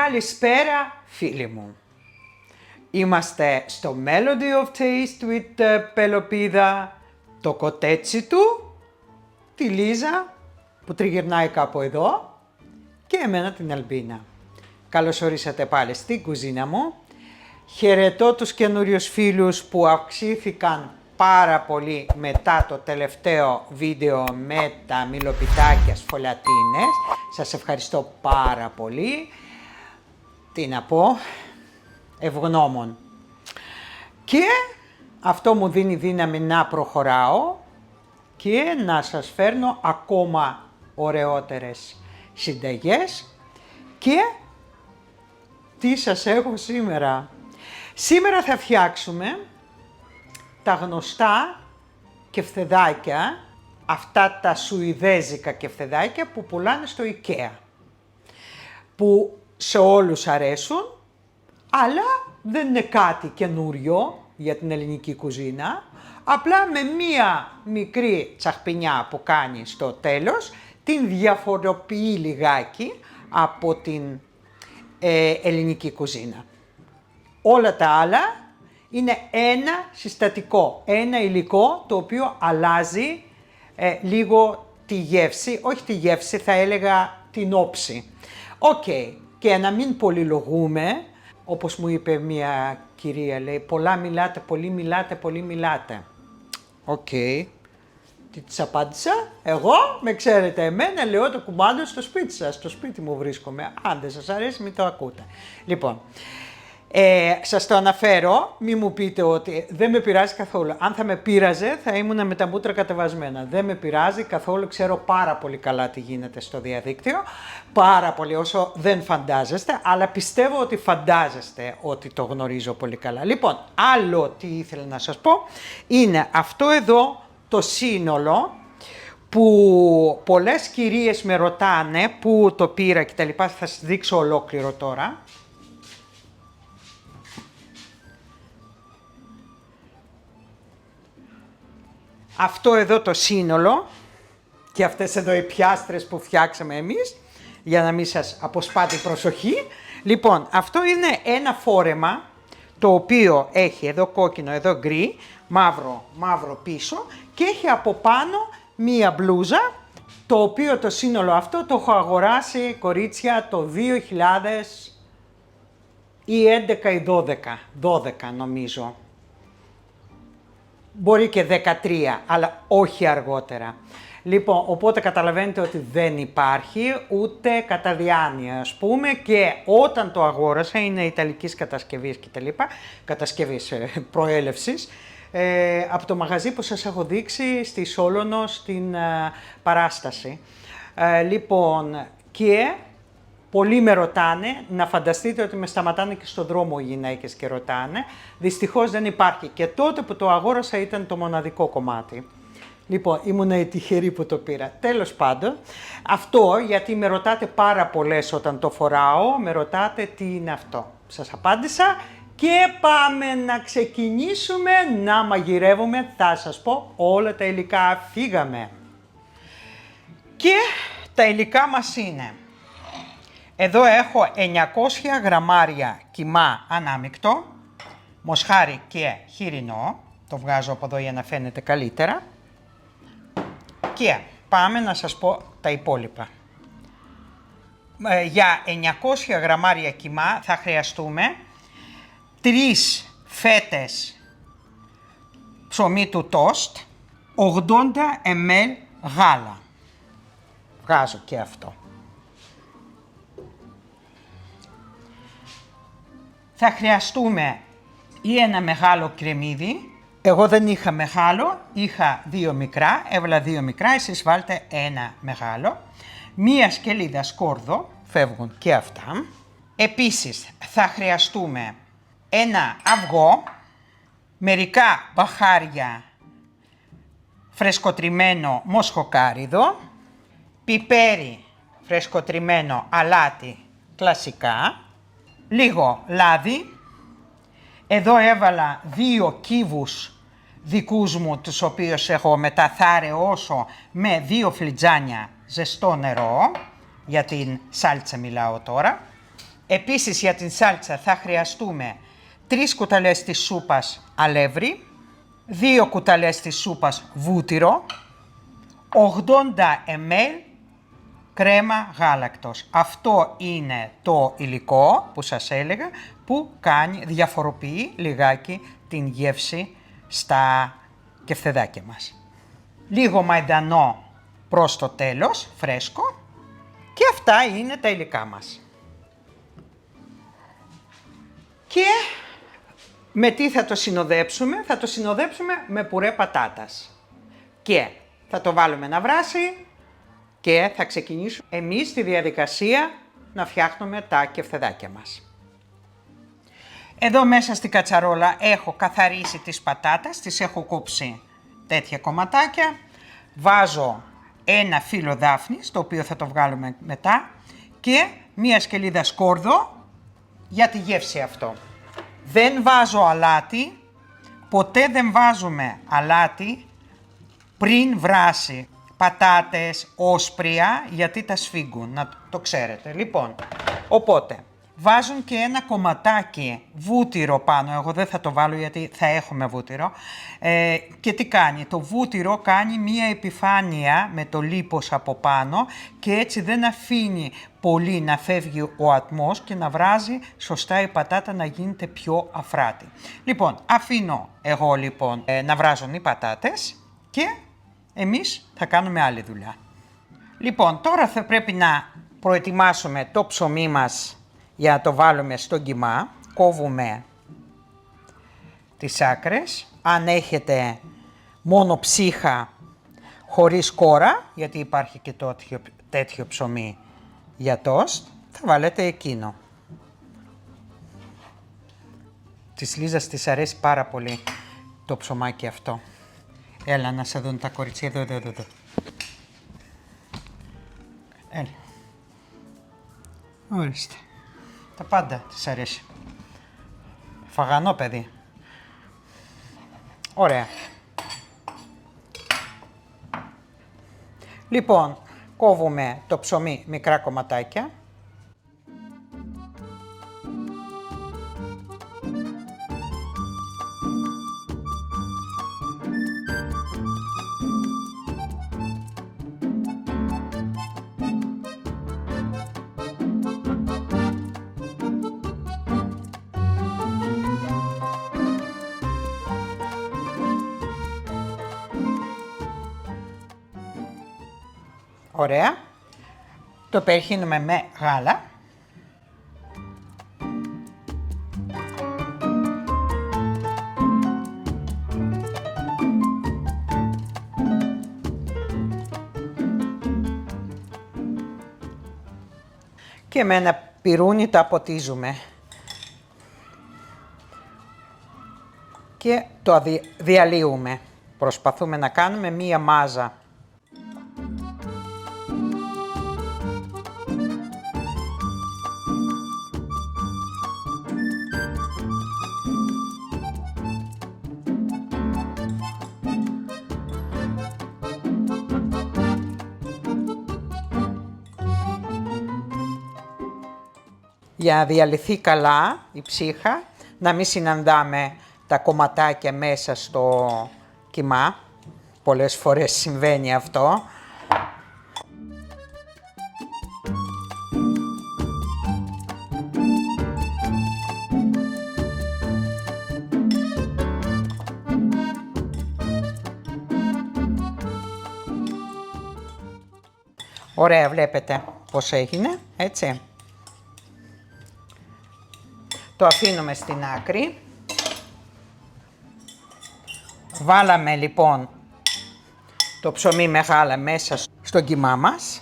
Καλησπέρα φίλοι μου. Είμαστε στο Melody of Taste with Πελοπίδα, το κοτέτσι του, τη Λίζα που τριγυρνάει κάπου εδώ και εμένα την Αλμπίνα. Καλώς ορίσατε πάλι στην κουζίνα μου. Χαιρετώ τους καινούριους φίλους που αυξήθηκαν πάρα πολύ μετά το τελευταίο βίντεο με τα μιλοπιτάκια σφολιατίνες. Σας ευχαριστώ πάρα πολύ. Τι να πω, ευγνώμων. Και αυτό μου δίνει δύναμη να προχωράω και να σας φέρνω ακόμα ωραιότερες συνταγές. Και τι σας έχω σήμερα. Σήμερα θα φτιάξουμε τα γνωστά κεφτεδάκια, αυτά τα σουηδέζικα κεφτεδάκια που πουλάνε στο IKEA, που σε όλους αρέσουν, αλλά δεν είναι κάτι καινούριο για την ελληνική κουζίνα, απλά με μία μικρή τσαχπινιά που κάνει στο τέλος, την διαφοροποιεί λιγάκι από την ελληνική κουζίνα. Όλα τα άλλα είναι ένα συστατικό, ένα υλικό το οποίο αλλάζει λίγο τη γεύση, όχι τη γεύση, θα έλεγα την όψη. Οκ, και να μην πολυλογούμε, όπως μου είπε μια κυρία, λέει, πολλά μιλάτε, πολύ μιλάτε, πολύ μιλάτε. Οκ, τι της απάντησα, εγώ, με ξέρετε εμένα, λέω το κουμάντο στο σπίτι σας, στο σπίτι μου βρίσκομαι, αν δεν σας αρέσει μην το ακούτε. Λοιπόν, σας το αναφέρω, μη μου πείτε ότι δεν με πειράζει καθόλου. Αν θα με πείραζε θα ήμουν με τα μούτρα κατεβασμένα. Δεν με πειράζει καθόλου, ξέρω πάρα πολύ καλά τι γίνεται στο διαδίκτυο. Πάρα πολύ όσο δεν φαντάζεστε, αλλά πιστεύω ότι φαντάζεστε ότι το γνωρίζω πολύ καλά. Λοιπόν, άλλο τι ήθελα να σας πω είναι αυτό εδώ το σύνολο που πολλές κυρίες με ρωτάνε πού το πήρα και τα λοιπά, θα σας δείξω ολόκληρο τώρα. Αυτό εδώ το σύνολο και αυτές εδώ οι πιάστρες που φτιάξαμε εμείς, για να μην σας αποσπά την προσοχή. Λοιπόν, αυτό είναι ένα φόρεμα το οποίο έχει εδώ κόκκινο, εδώ γκρι, μαύρο πίσω και έχει από πάνω μία μπλούζα, το οποίο το σύνολο αυτό το έχω αγοράσει, κορίτσια, το 2000 ή 11 ή 12 νομίζω. Μπορεί και 13, αλλά όχι αργότερα. Λοιπόν, οπότε καταλαβαίνετε ότι δεν υπάρχει ούτε κατά διάνοια, ας πούμε, και όταν το αγόρασα, είναι ιταλικής κατασκευής και τα λοιπά, κατασκευής προέλευσης, από το μαγαζί που σας έχω δείξει στη Σόλωνο, στην παράσταση. Λοιπόν, και πολλοί με ρωτάνε, να φανταστείτε ότι με σταματάνε και στον δρόμο οι γυναίκες και ρωτάνε. Δυστυχώς δεν υπάρχει και τότε που το αγόρασα ήταν το μοναδικό κομμάτι. Λοιπόν, ήμουν η τυχερή που το πήρα. Τέλος πάντων, αυτό γιατί με ρωτάτε πάρα πολλές όταν το φοράω, με ρωτάτε τι είναι αυτό. Σας απάντησα και πάμε να ξεκινήσουμε να μαγειρεύουμε. Θα σας πω όλα τα υλικά, φύγαμε. Και τα υλικά μας είναι... Εδώ έχω 900 γραμμάρια κιμά ανάμεικτο, μοσχάρι και χοιρινό, το βγάζω από εδώ για να φαίνεται καλύτερα. Και πάμε να σας πω τα υπόλοιπα. Για 900 γραμμάρια κιμά θα χρειαστούμε 3 φέτες ψωμί του τόστ, 80 ml γάλα. Βγάζω και αυτό. Θα χρειαστούμε ή ένα μεγάλο κρεμμύδι. Εγώ δεν είχα μεγάλο, είχα 2 μικρά, έβαλα 2 μικρά, εσείς βάλτε ένα μεγάλο. Μία σκελίδα σκόρδο, φεύγουν και αυτά. Επίσης θα χρειαστούμε ένα αυγό, μερικά μπαχάρια φρεσκοτριμμένο μοσχοκάριδο, πιπέρι φρεσκοτριμμένο αλάτι κλασικά, λίγο λάδι. Εδώ έβαλα 2 κύβους δικούς μου, τους οποίους έχω μετά θα αραιώσω με 2 φλιτζάνια ζεστό νερό, για την σάλτσα μιλάω τώρα. Επίσης για την σάλτσα θα χρειαστούμε 3 κουταλιές της σούπας αλεύρι, 2 κουταλιές της σούπας βούτυρο, 80 ml κρέμα γάλακτος. Αυτό είναι το υλικό που σας έλεγα που διαφοροποιεί λιγάκι την γεύση στα κεφτεδάκια μας. Λίγο μαϊντανό προς το τέλος, φρέσκο, και αυτά είναι τα υλικά μας. Και με τι θα το συνοδέψουμε? Θα το συνοδέψουμε με πουρέ πατάτας. Και θα το βάλουμε να βράσει και θα ξεκινήσουμε εμείς τη διαδικασία να φτιάχνουμε τα κεφτεδάκια μας. Εδώ μέσα στην κατσαρόλα έχω καθαρίσει τις πατάτες, τις έχω κόψει τέτοια κομματάκια. Βάζω ένα φύλλο δάφνης, το οποίο θα το βγάλουμε μετά, και μία σκελίδα σκόρδο για τη γεύση αυτό. Δεν βάζω αλάτι, ποτέ δεν βάζουμε αλάτι πριν βράσει πατάτες, όσπρια, γιατί τα σφίγγουν, να το ξέρετε. Λοιπόν, οπότε βάζουν και ένα κομματάκι βούτυρο πάνω, εγώ δεν θα το βάλω γιατί θα έχουμε βούτυρο, και τι κάνει? Το βούτυρο κάνει μία επιφάνεια με το λίπος από πάνω και έτσι δεν αφήνει πολύ να φεύγει ο ατμός και να βράζει σωστά η πατάτα, να γίνεται πιο αφράτη. Λοιπόν, αφήνω εγώ λοιπόν να βράζουν οι πατάτες και εμείς θα κάνουμε άλλη δουλειά. Λοιπόν, τώρα θα πρέπει να προετοιμάσουμε το ψωμί μας για να το βάλουμε στο κιμά. Κόβουμε τις άκρες. Αν έχετε μόνο ψύχα χωρίς κόρα, γιατί υπάρχει και τέτοιο ψωμί για τόστ, θα βάλετε εκείνο. Της Λίζας της αρέσει πάρα πολύ το ψωμάκι αυτό. Έλα να σε δουν τα κοριτσιά, εδώ. Έλα. Ορίστε. Τα πάντα της αρέσει. Φαγανό παιδί. Ωραία. Λοιπόν, κόβουμε το ψωμί μικρά κομματάκια. Ωραία. Το περιχύνουμε με γάλα. Και με ένα πιρούνι τα ποτίζουμε. Και το διαλύουμε. Προσπαθούμε να κάνουμε μία μάζα. Για να διαλυθεί καλά η ψύχα, να μην συναντάμε τα κομματάκια μέσα στο κιμά. Πολλές φορές συμβαίνει αυτό. Ωραία, βλέπετε πώς έγινε, έτσι. Το αφήνουμε στην άκρη. Βάλαμε λοιπόν το ψωμί με γάλα μέσα στο κιμά μας.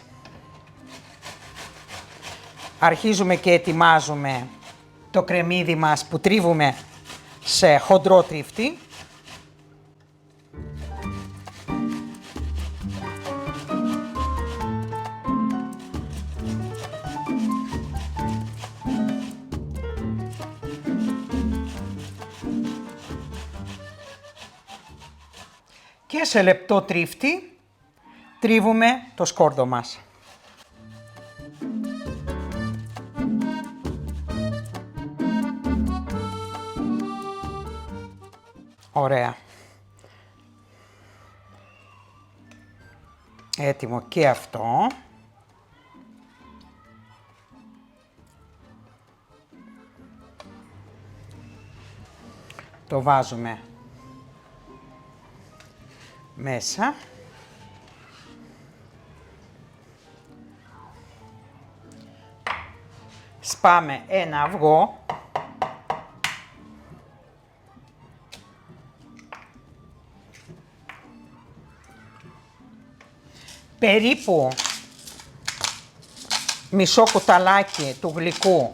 Αρχίζουμε και ετοιμάζουμε το κρεμμύδι μας που τρίβουμε σε χοντρό τρίφτη. Και σε λεπτό τρίφτη τρίβουμε το σκόρδο μας. Ωραία. Έτοιμο και αυτό. Το βάζουμε μέσα. Σπάμε ένα αυγό. Περίπου μισό κουταλάκι του γλυκού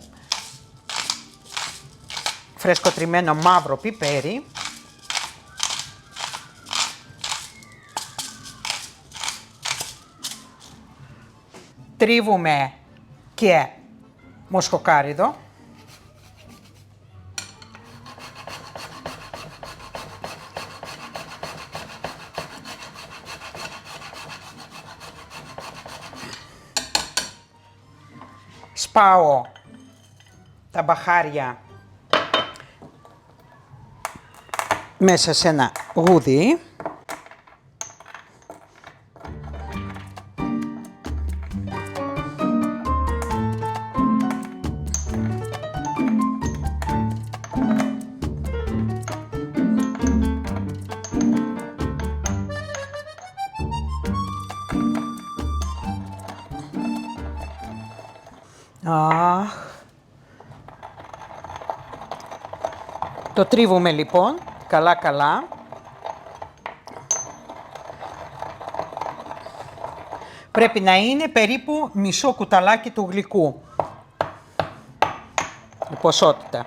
φρεσκοτριμμένο μαύρο πιπέρι. Τρίβουμε και μοσχοκάριδο. Σπάω τα μπαχάρια μέσα σε ένα γούδι. Το τρίβουμε λοιπόν καλά. Πρέπει να είναι περίπου μισό κουταλάκι του γλυκού. Η ποσότητα.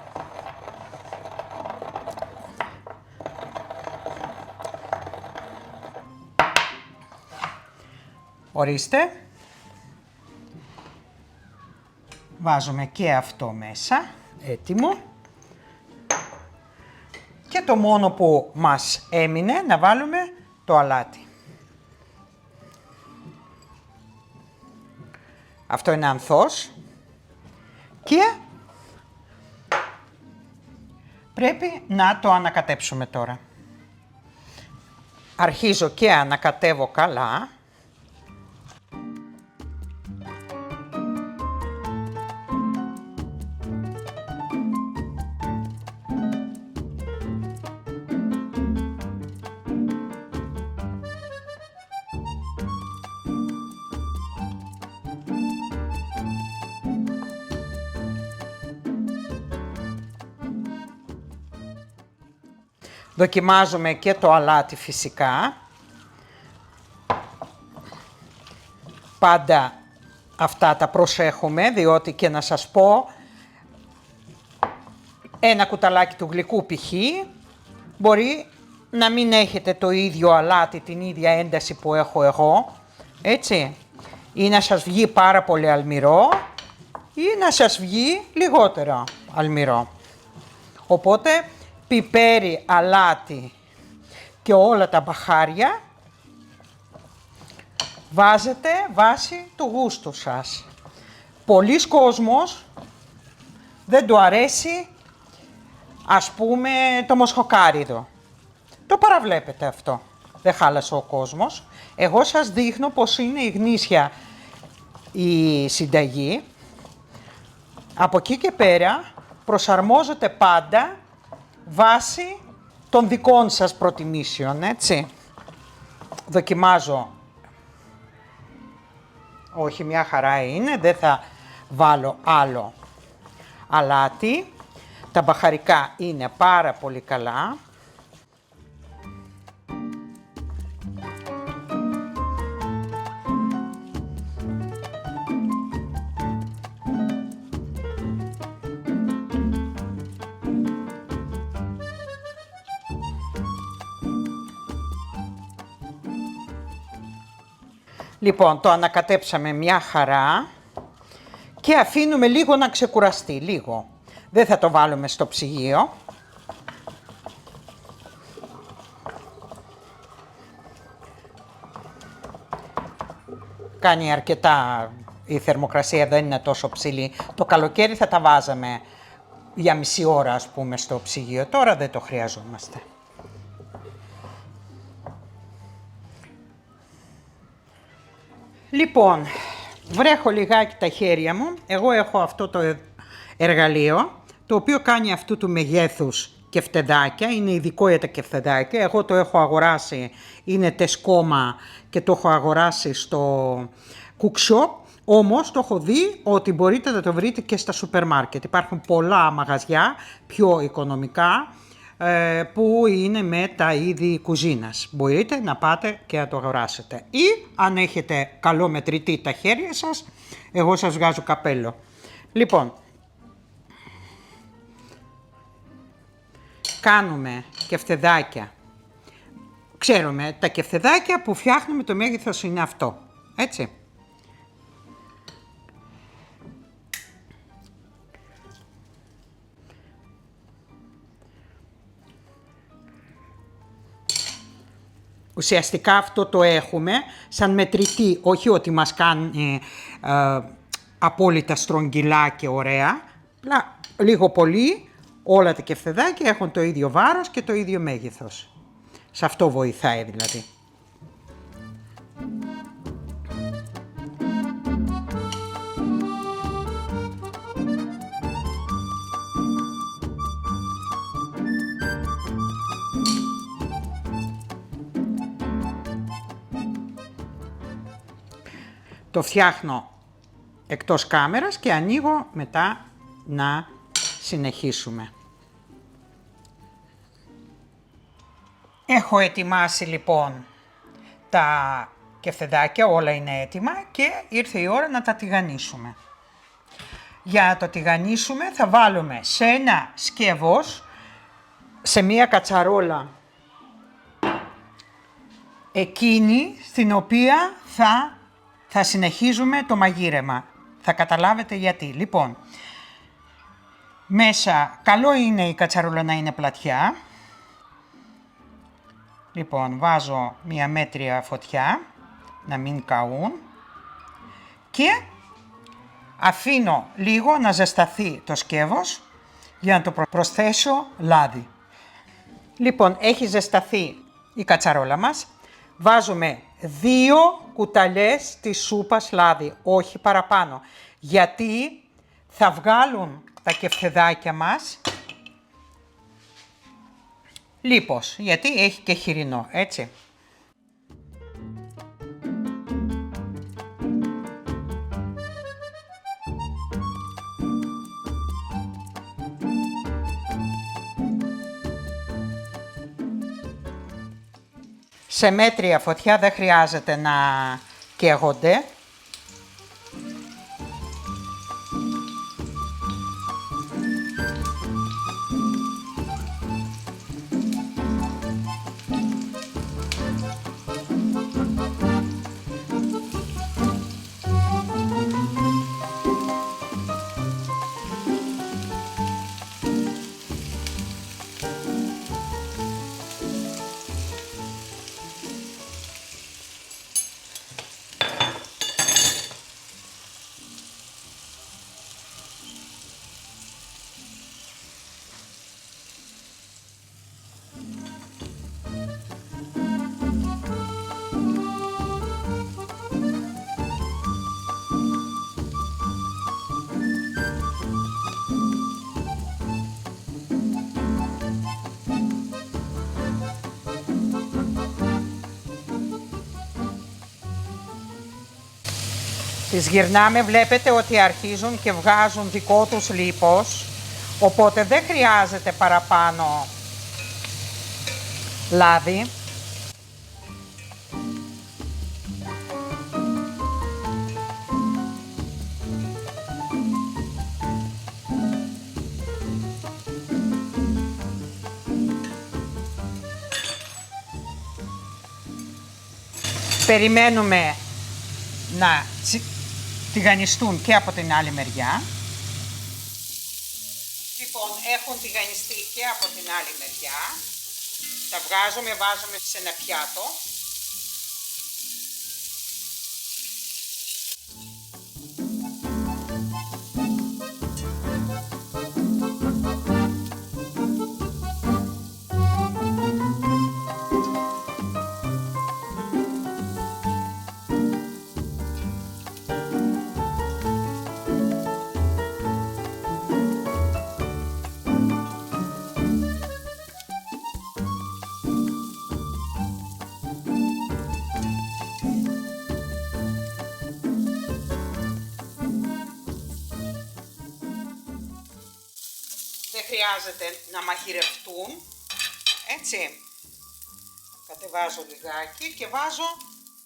Ορίστε. Βάζουμε και αυτό μέσα, έτοιμο. Και το μόνο που μας έμεινε να βάλουμε το αλάτι. Αυτό είναι ανθός και πρέπει να το ανακατέψουμε τώρα. Αρχίζω και ανακατεύω καλά. Δοκιμάζουμε και το αλάτι φυσικά. Πάντα αυτά τα προσέχουμε, διότι και να σας πω, ένα κουταλάκι του γλυκού π.χ. μπορεί να μην έχετε το ίδιο αλάτι, την ίδια ένταση που έχω εγώ, έτσι. Ή να σας βγει πάρα πολύ αλμυρό ή να σας βγει λιγότερο αλμυρό. Οπότε πιπέρι, αλάτι και όλα τα μπαχάρια βάζετε βάσει του γούστου σας. Πολλοί κόσμος δεν του αρέσει, ας πούμε, το μοσχοκάριδο. Το παραβλέπετε αυτό. Δεν χάλασε ο κόσμος. Εγώ σας δείχνω πως είναι η γνήσια η συνταγή. Από εκεί και πέρα προσαρμόζεται πάντα βάσει των δικών σας προτιμήσεων, έτσι. Δοκιμάζω. Όχι, μια χαρά είναι, δεν θα βάλω άλλο αλάτι. Τα μπαχαρικά είναι πάρα πολύ καλά. Λοιπόν, το ανακατέψαμε μια χαρά και αφήνουμε λίγο να ξεκουραστεί, λίγο. Δεν θα το βάλουμε στο ψυγείο. Κάνει αρκετά, η θερμοκρασία δεν είναι τόσο ψηλή. Το καλοκαίρι θα τα βάζαμε για μισή ώρα, ας πούμε, στο ψυγείο. Τώρα δεν το χρειαζόμαστε. Λοιπόν, βρέχω λιγάκι τα χέρια μου. Εγώ έχω αυτό το εργαλείο, το οποίο κάνει αυτού του μεγέθους κεφτεδάκια. Είναι ειδικό για τα κεφτεδάκια. Εγώ το έχω αγοράσει, είναι τεσκόμα και το έχω αγοράσει στο cook shop. Όμως το έχω δει ότι μπορείτε να το βρείτε και στα σούπερ μάρκετ. Υπάρχουν πολλά μαγαζιά πιο οικονομικά που είναι με τα είδη κουζίνας. Μπορείτε να πάτε και να το αγοράσετε. Ή αν έχετε καλό μετρητή τα χέρια σας, εγώ σας βγάζω καπέλο. Λοιπόν, κάνουμε κεφτεδάκια. Ξέρουμε, τα κεφτεδάκια που φτιάχνουμε το μέγεθος είναι αυτό, έτσι. Ουσιαστικά αυτό το έχουμε σαν μετρητή, όχι ότι μας κάνει απόλυτα στρογγυλά και ωραία, αλλά λίγο πολύ όλα τα κεφτεδάκια έχουν το ίδιο βάρος και το ίδιο μέγεθος. Σε αυτό βοηθάει δηλαδή. Το φτιάχνω εκτός κάμερας και ανοίγω μετά να συνεχίσουμε. Έχω ετοιμάσει λοιπόν τα κεφτεδάκια, όλα είναι έτοιμα και ήρθε η ώρα να τα τηγανίσουμε. Για να το τηγανίσουμε θα βάλουμε σε ένα σκεύος, σε μία κατσαρόλα εκείνη στην οποία θα συνεχίζουμε το μαγείρεμα. Θα καταλάβετε γιατί. Λοιπόν, μέσα καλό είναι η κατσαρόλα να είναι πλατιά. Λοιπόν, βάζω μία μέτρια φωτιά, να μην καούν. Και αφήνω λίγο να ζεσταθεί το σκεύος για να το προσθέσω λάδι. Λοιπόν, έχει ζεσταθεί η κατσαρόλα μας. Βάζουμε 2 κουταλιές της σούπας λάδι, όχι παραπάνω, γιατί θα βγάλουν τα κεφτεδάκια μας λίπος, γιατί έχει και χοιρινό, έτσι. Σε μέτρια φωτιά δεν χρειάζεται να καίγονται. Τις γυρνάμε, βλέπετε ότι αρχίζουν και βγάζουν δικό τους λίπος, οπότε δεν χρειάζεται παραπάνω λάδι. Περιμένουμε να τηγανιστούν και από την άλλη μεριά. Λοιπόν, έχουν τηγανιστεί και από την άλλη μεριά. Τα βάζουμε σε ένα πιάτο. χρειάζεται να μαγειρευτούν, έτσι. Κατεβάζω λιγάκι και βάζω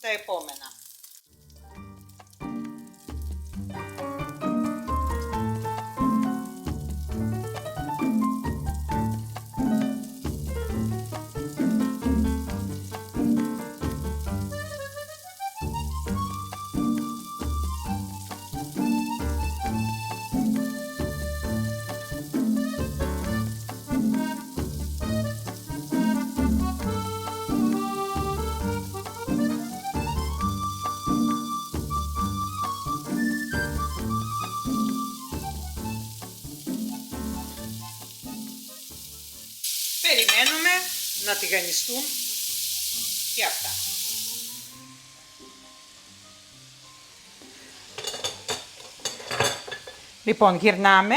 τα επόμενα. Περιμένουμε να τηγανιστούν και αυτά. Λοιπόν, γυρνάμε.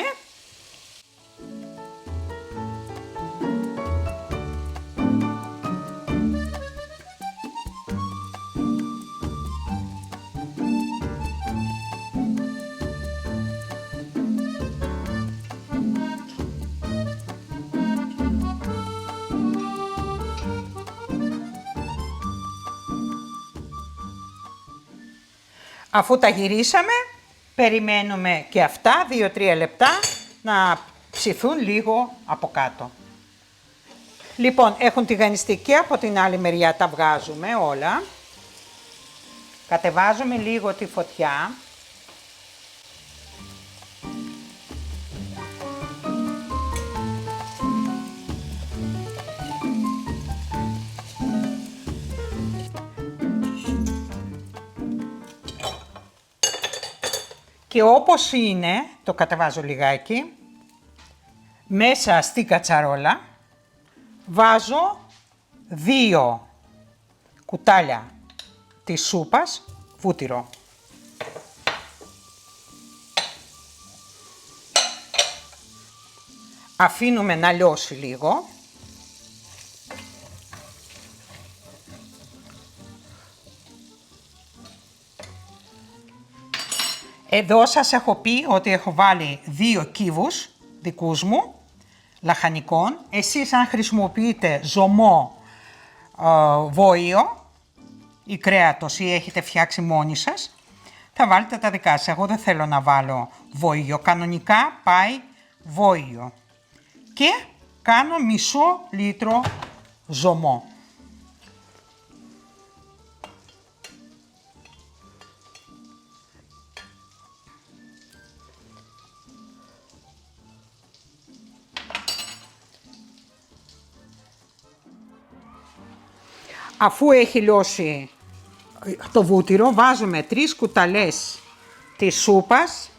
Αφού τα γυρίσαμε, περιμένουμε και αυτά 2-3 λεπτά να ψηθούν λίγο από κάτω. Λοιπόν, έχουν τηγανιστεί και από την άλλη μεριά, τα βγάζουμε όλα. Κατεβάζουμε λίγο τη φωτιά. Και όπως είναι, το κατεβάζω λιγάκι, μέσα στη κατσαρόλα βάζω 2 κουτάλια της σούπας βούτυρο. Αφήνουμε να λιώσει λίγο. Εδώ σας έχω πει ότι έχω βάλει 2 κύβους δικούς μου, λαχανικών. Εσείς αν χρησιμοποιείτε ζωμό βόηο ή κρέατος ή έχετε φτιάξει μόνοι σας, θα βάλετε τα δικά σας. Εγώ δεν θέλω να βάλω βόηο. Κανονικά πάει βόηο. Και κάνω μισό λίτρο ζωμό. Αφού έχει λιώσει το βούτυρο, βάζουμε 3 κουταλές της σούπας.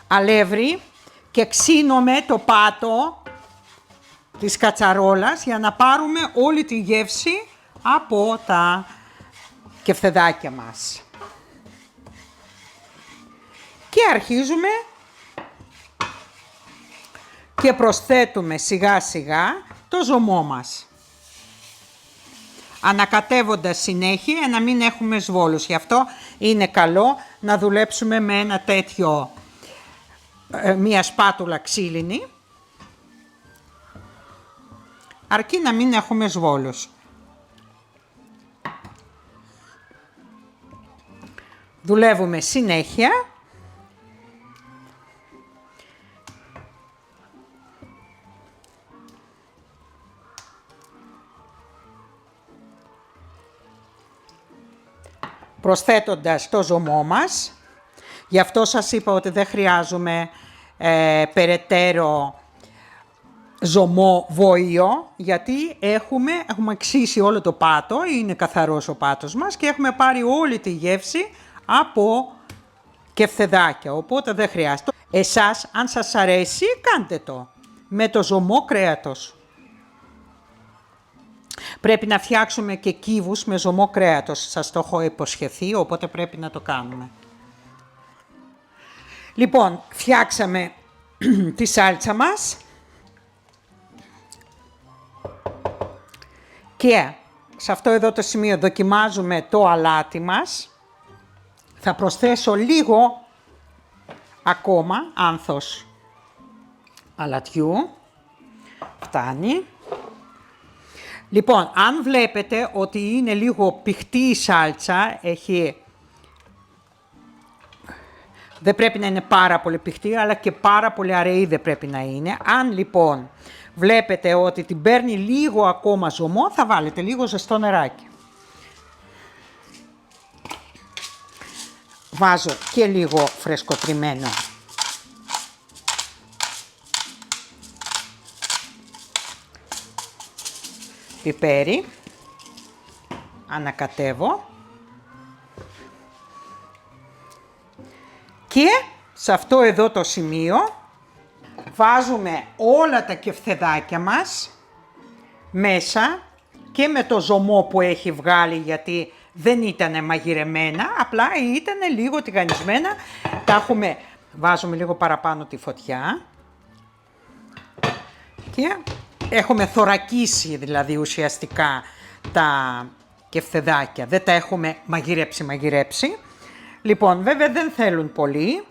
Αλεύρι και ξύνουμε το πάτο της κατσαρόλας για να πάρουμε όλη τη γεύση από τα κεφτεδάκια μας. Και αρχίζουμε και προσθέτουμε σιγά σιγά το ζωμό μας. Ανακατεύοντας συνέχεια να μην έχουμε σβόλους. Γι' αυτό είναι καλό να δουλέψουμε με ένα τέτοιο, μία σπάτουλα ξύλινη, αρκεί να μην έχουμε σβόλους. Δουλεύουμε συνέχεια. Προσθέτοντας το ζωμό μας. Γι' αυτό σας είπα ότι δεν χρειάζομαι περαιτέρω ζωμό βόηο, γιατί έχουμε εξήσει όλο το πάτο, είναι καθαρός ο πάτος μας και έχουμε πάρει όλη τη γεύση από κεφτεδάκια, οπότε δεν χρειάζεται. Εσάς, αν σας αρέσει, κάντε το με το ζωμό κρέατος. Πρέπει να φτιάξουμε και κύβους με ζωμό κρέατος, σας το έχω υποσχεθεί, οπότε πρέπει να το κάνουμε. Λοιπόν, φτιάξαμε τη σάλτσα μας και σε αυτό εδώ το σημείο δοκιμάζουμε το αλάτι μας. Θα προσθέσω λίγο ακόμα άνθος αλατιού. Φτάνει. Λοιπόν, αν βλέπετε ότι είναι λίγο πηχτή η σάλτσα, δεν πρέπει να είναι πάρα πολύ πηχτή, αλλά και πάρα πολύ αραιή δεν πρέπει να είναι. Αν λοιπόν βλέπετε ότι την παίρνει λίγο ακόμα ζωμό, θα βάλετε λίγο ζεστό νεράκι. Βάζω και λίγο φρεσκοτριμμένο πιπέρι. Ανακατεύω. Και σε αυτό εδώ το σημείο βάζουμε όλα τα κεφτεδάκια μας μέσα και με το ζωμό που έχει βγάλει, γιατί δεν ήταν μαγειρεμένα, απλά ήταν λίγο τηγανισμένα. Βάζουμε λίγο παραπάνω τη φωτιά και έχουμε θωρακίσει δηλαδή ουσιαστικά τα κεφτεδάκια. Δεν τα έχουμε μαγειρέψει. Λοιπόν, βέβαια δεν θέλουν πολύ.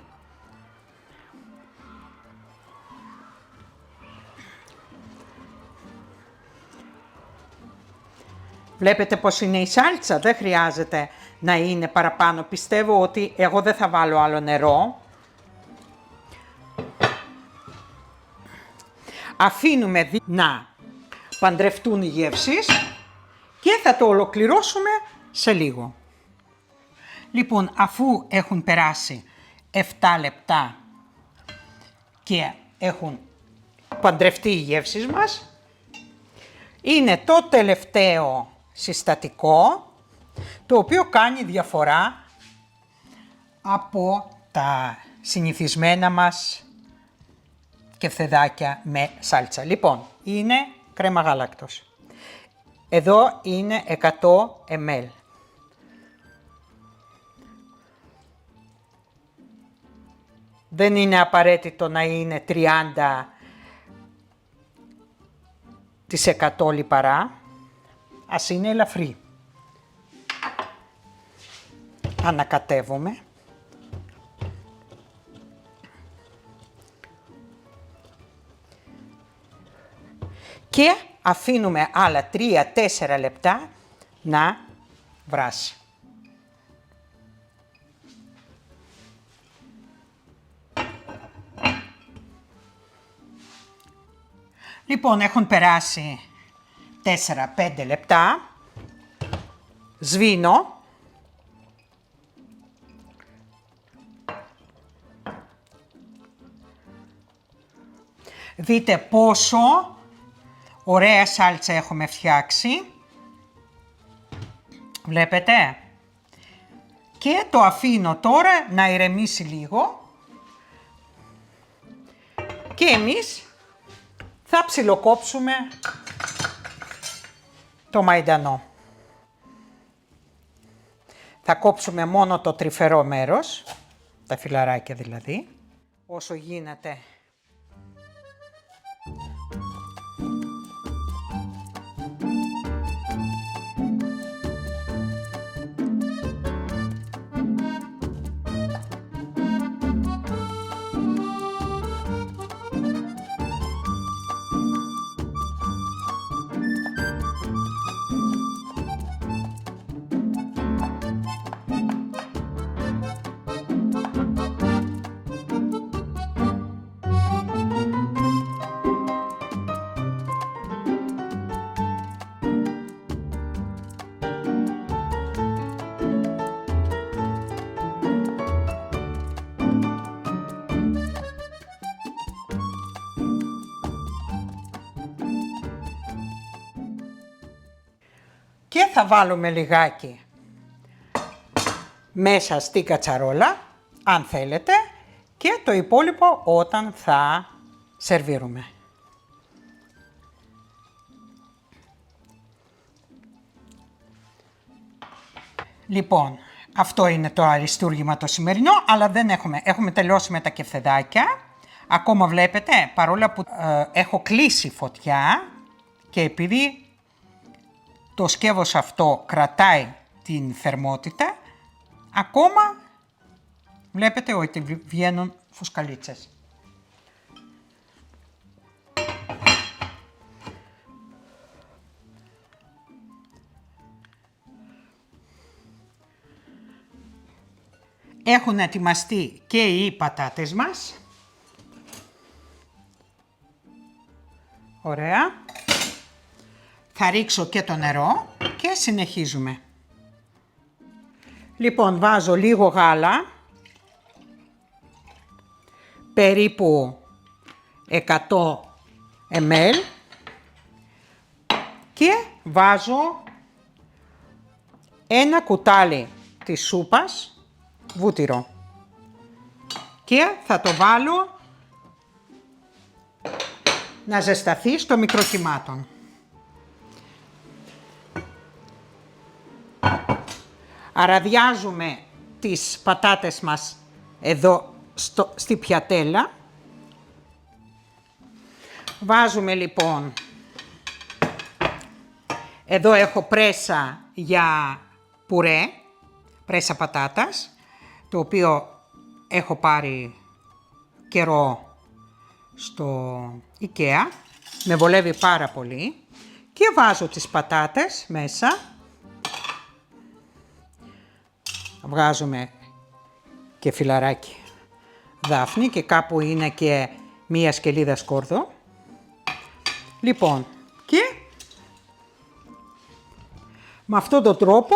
Βλέπετε πως είναι η σάλτσα, δεν χρειάζεται να είναι παραπάνω. Πιστεύω ότι εγώ δεν θα βάλω άλλο νερό. Αφήνουμε να παντρευτούν οι γεύσεις και θα το ολοκληρώσουμε σε λίγο. Λοιπόν, αφού έχουν περάσει 7 λεπτά και έχουν παντρευτεί οι γεύσεις μας, είναι το τελευταίο συστατικό, το οποίο κάνει διαφορά από τα συνηθισμένα μας κεφτεδάκια με σάλτσα. Λοιπόν, είναι κρέμα γάλακτος. Εδώ είναι 100 ml. Δεν είναι απαραίτητο να είναι 30% λιπαρά. Ας είναι ελαφρύ. Ανακατεύουμε. Και αφήνουμε άλλα 3-4 λεπτά να βράσει. Λοιπόν, έχουν περάσει 4-5 λεπτά. Σβήνω. Δείτε πόσο ωραία σάλτσα έχουμε φτιάξει. Βλέπετε. Και το αφήνω τώρα να ηρεμήσει λίγο. Και εμείς θα ψιλοκόψουμε το μαϊντανό. Θα κόψουμε μόνο το τρυφερό μέρος, τα φυλαράκια δηλαδή, όσο γίνεται. Και θα βάλουμε λιγάκι μέσα στη κατσαρόλα, αν θέλετε, και το υπόλοιπο όταν θα σερβίρουμε. Λοιπόν, αυτό είναι το αριστούργημα το σημερινό, αλλά δεν έχουμε τελειώσει με τα κεφτεδάκια. Ακόμα βλέπετε, παρόλα που έχω κλείσει φωτιά και επειδή το σκεύος αυτό κρατάει την θερμότητα, ακόμα βλέπετε ότι βγαίνουν φουσκαλίτσες. Έχουν ετοιμαστεί και οι πατάτες μας. Ωραία. Θα ρίξω και το νερό και συνεχίζουμε. Λοιπόν, βάζω λίγο γάλα, περίπου 100 ml και βάζω ένα κουτάλι της σούπας βούτυρο και θα το βάλω να ζεσταθεί στο μικροκυμάτων. Αραδιάζουμε τις πατάτες μας εδώ στη πιατέλα. Βάζουμε λοιπόν, εδώ έχω πρέσα για πουρέ, πρέσα πατάτας, το οποίο έχω πάρει καιρό στο IKEA, με βολεύει πάρα πολύ και βάζω τις πατάτες μέσα. Βγάζουμε και φιλαράκι δάφνη και κάπου είναι και μία σκελίδα σκόρδο. Λοιπόν, και με αυτόν τον τρόπο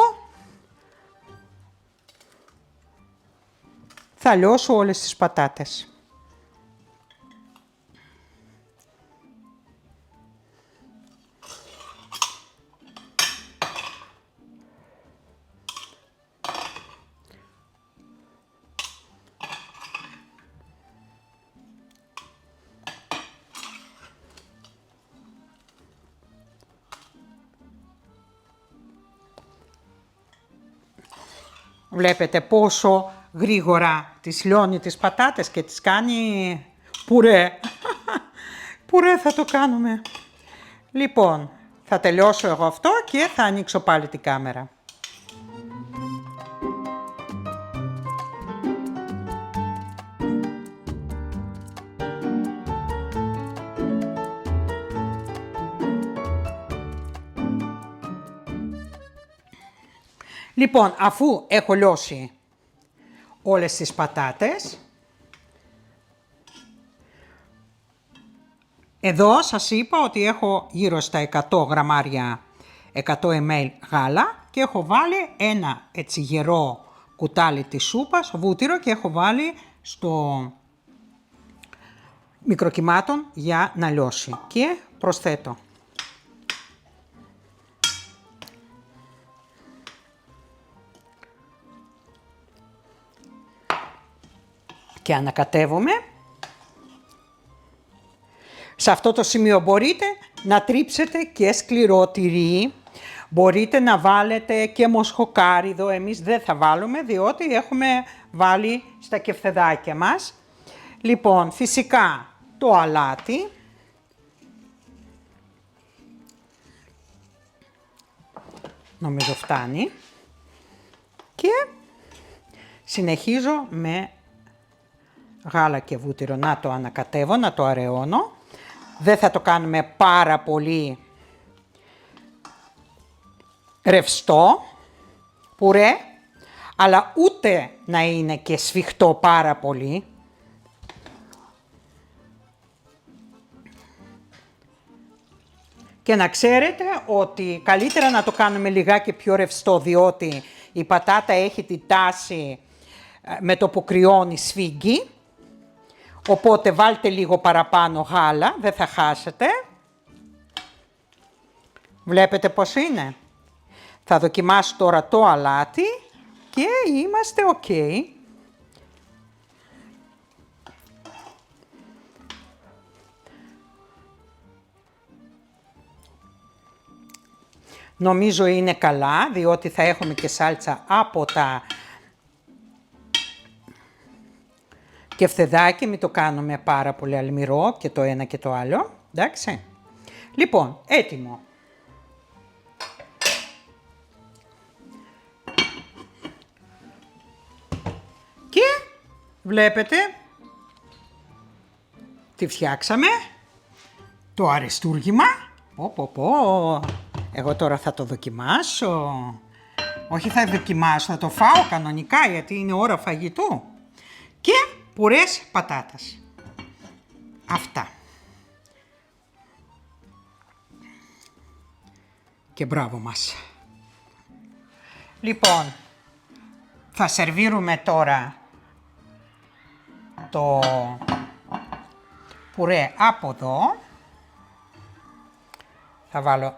θα λιώσω όλες τις πατάτες. Βλέπετε πόσο γρήγορα τις λιώνει τις πατάτες και τις κάνει πουρέ. Πουρέ θα το κάνουμε. Λοιπόν, θα τελειώσω εγώ αυτό και θα ανοίξω πάλι την κάμερα. Λοιπόν, αφού έχω λιώσει όλες τις πατάτες, εδώ σας είπα ότι έχω γύρω στα 100 γραμμάρια 100 ml γάλα και έχω βάλει ένα έτσι γερό κουτάλι της σούπας, βούτυρο, και έχω βάλει στο μικροκυμάτων για να λιώσει και προσθέτω και ανακατεύουμε. Σε αυτό το σημείο μπορείτε να τρίψετε και σκληρό τυρί, μπορείτε να βάλετε και μοσχοκάριδο, εμείς δεν θα βάλουμε διότι έχουμε βάλει στα κεφτεδάκια μας. Λοιπόν, φυσικά το αλάτι, νομίζω φτάνει, και συνεχίζω με γάλα και βούτυρο να το ανακατεύω, να το αραιώνω. Δεν θα το κάνουμε πάρα πολύ ρευστό πουρέ, αλλά ούτε να είναι και σφιχτό πάρα πολύ. Και να ξέρετε ότι καλύτερα να το κάνουμε λιγάκι πιο ρευστό, διότι η πατάτα έχει τη τάση με το που κρυώνει σφίγγει. Οπότε βάλτε λίγο παραπάνω γάλα, δεν θα χάσετε. Βλέπετε πώς είναι. Θα δοκιμάσω τώρα το αλάτι και είμαστε ok. Νομίζω είναι καλά, διότι θα έχουμε και σάλτσα από τα κεφτεδάκι, μην το κάνουμε πάρα πολύ αλμυρό και το ένα και το άλλο, εντάξει. Λοιπόν, έτοιμο. Βλέπετε, τι φτιάξαμε, το αριστούργημα. Εγώ τώρα θα το δοκιμάσω. Όχι θα δοκιμάσω, θα το φάω κανονικά γιατί είναι ώρα φαγητού. Και πουρές πατάτας. Αυτά. Και μπράβο μας. Λοιπόν, θα σερβίρουμε τώρα το πουρέ από εδώ. Θα βάλω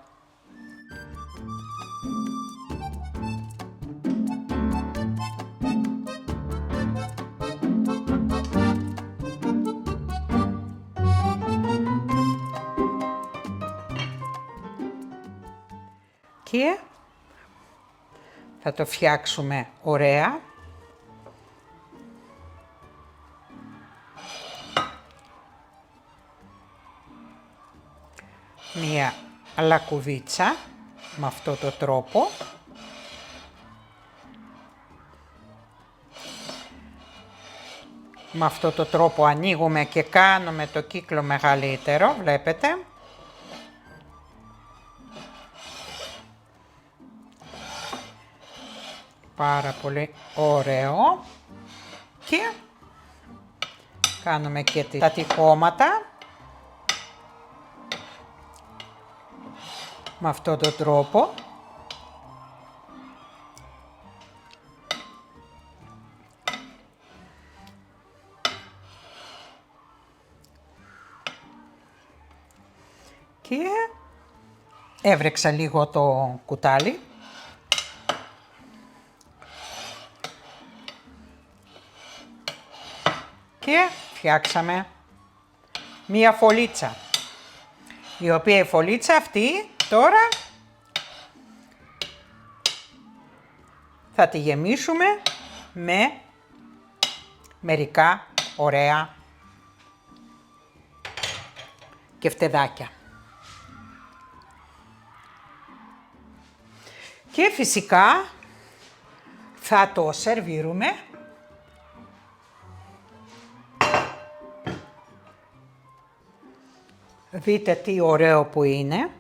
και θα το φτιάξουμε ωραία. Μία λακκουβίτσα με αυτό το τρόπο. Με αυτό το τρόπο ανοίγουμε και κάνουμε το κύκλο μεγαλύτερο, βλέπετε. Πάρα πολύ ωραίο. Και κάνουμε και τα τυχώματα. Με αυτόν τον τρόπο. Και έβρεξα λίγο το κουτάλι. Και φτιάξαμε μία φωλίτσα. Η οποία η φωλίτσα αυτή τώρα θα τη γεμίσουμε με μερικά ωραία κεφτεδάκια. Και φυσικά θα το σερβίρουμε δείτε τι ωραίο που είναι.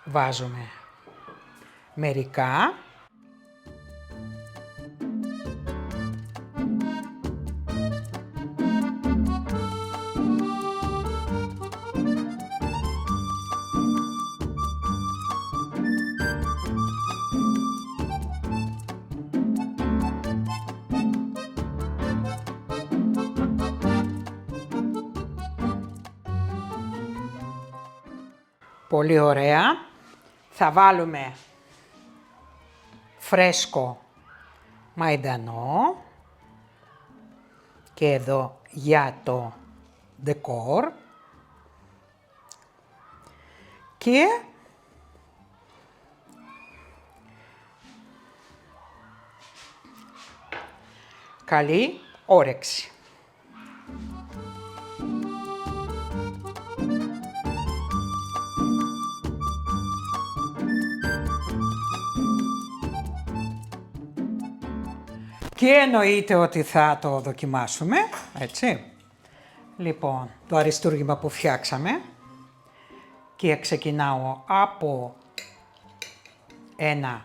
Βάζουμε μερικά. Πολύ ωραία. Θα βάλουμε φρέσκο μαϊντανό και εδώ για το ντεκόρ και καλή όρεξη. Και εννοείται ότι θα το δοκιμάσουμε, έτσι. Λοιπόν, το αριστούργημα που φτιάξαμε και ξεκινάω από ένα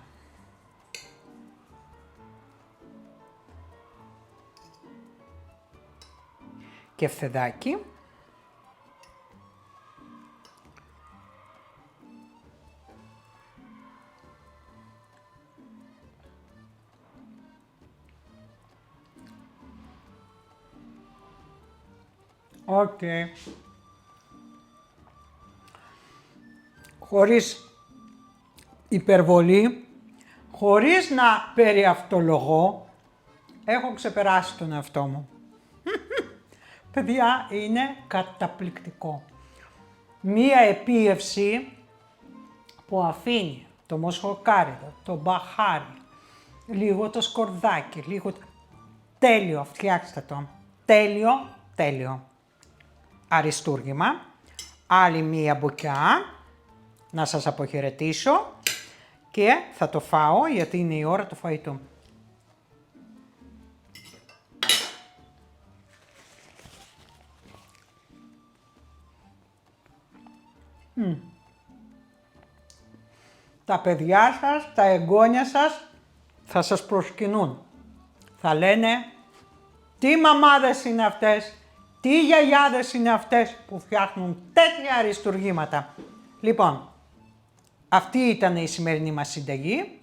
κεφτεδάκι. Οκ. Χωρίς υπερβολή, χωρίς να περιαυτολογώ, έχω ξεπεράσει τον εαυτό μου. Παιδιά, είναι καταπληκτικό. Μία επίευση που αφήνει το μοσχοκάριδο, το μπαχάρι, λίγο το σκορδάκι, λίγο... Τέλειο, φτιάξτε το. Τέλειο, τέλειο. Αριστούργημα, άλλη μία μπουκιά, να σας αποχαιρετήσω και θα το φάω γιατί είναι η ώρα του φαγητού. Τα παιδιά σας, τα εγγόνια σας θα σας προσκυνούν. Θα λένε τι μαμάδες είναι αυτές, τι γιαγιάδες είναι αυτές που φτιάχνουν τέτοια αριστουργήματα. Λοιπόν, αυτή ήταν η σημερινή μας συνταγή.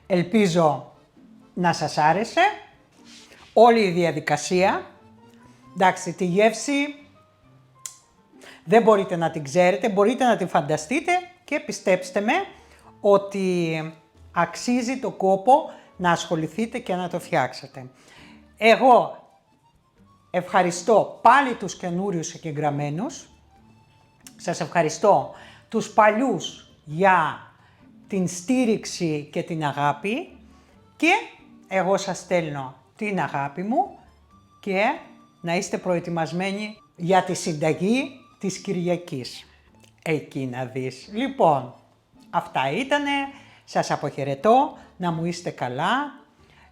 Ελπίζω να σας άρεσε όλη η διαδικασία. Εντάξει, τη γεύση δεν μπορείτε να την ξέρετε, μπορείτε να την φανταστείτε και πιστέψτε με ότι αξίζει το κόπο να ασχοληθείτε και να το φτιάξετε. Εγώ ευχαριστώ πάλι τους καινούριους εγγεγραμμένους. Σας ευχαριστώ τους παλιούς για την στήριξη και την αγάπη και εγώ σας στέλνω την αγάπη μου και να είστε προετοιμασμένοι για τη συνταγή της Κυριακής. Εκεί να δεις. Λοιπόν, αυτά ήτανε. Σας αποχαιρετώ. Να μου είστε καλά.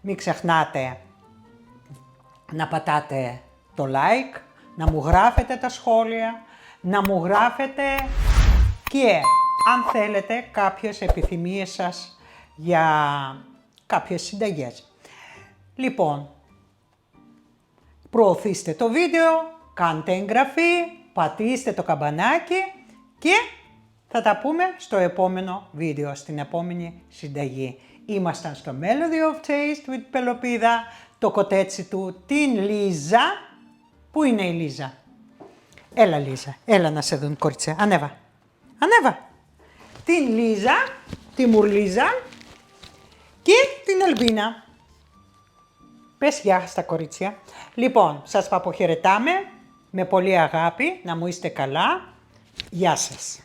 Μην ξεχνάτε να πατάτε το like, να μου γράφετε τα σχόλια, να μου γράφετε και αν θέλετε κάποιες επιθυμίες σας για κάποιες συνταγές. Λοιπόν, προωθήστε το βίντεο, κάντε εγγραφή, πατήστε το καμπανάκι και θα τα πούμε στο επόμενο βίντεο, στην επόμενη συνταγή. Ήμασταν στο Melody of Taste with Πελοπίδα, το κοτέτσι του, την Λίζα. Πού είναι η Λίζα? Έλα Λίζα, έλα να σε δουν κορίτσια, ανέβα, ανέβα. Την Λίζα, τη Μουρλίζα και την Ελβίνα. Πες γεια στα κορίτσια. Λοιπόν, σας αποχαιρετάμε με πολύ αγάπη, να μου είστε καλά. Γεια σας.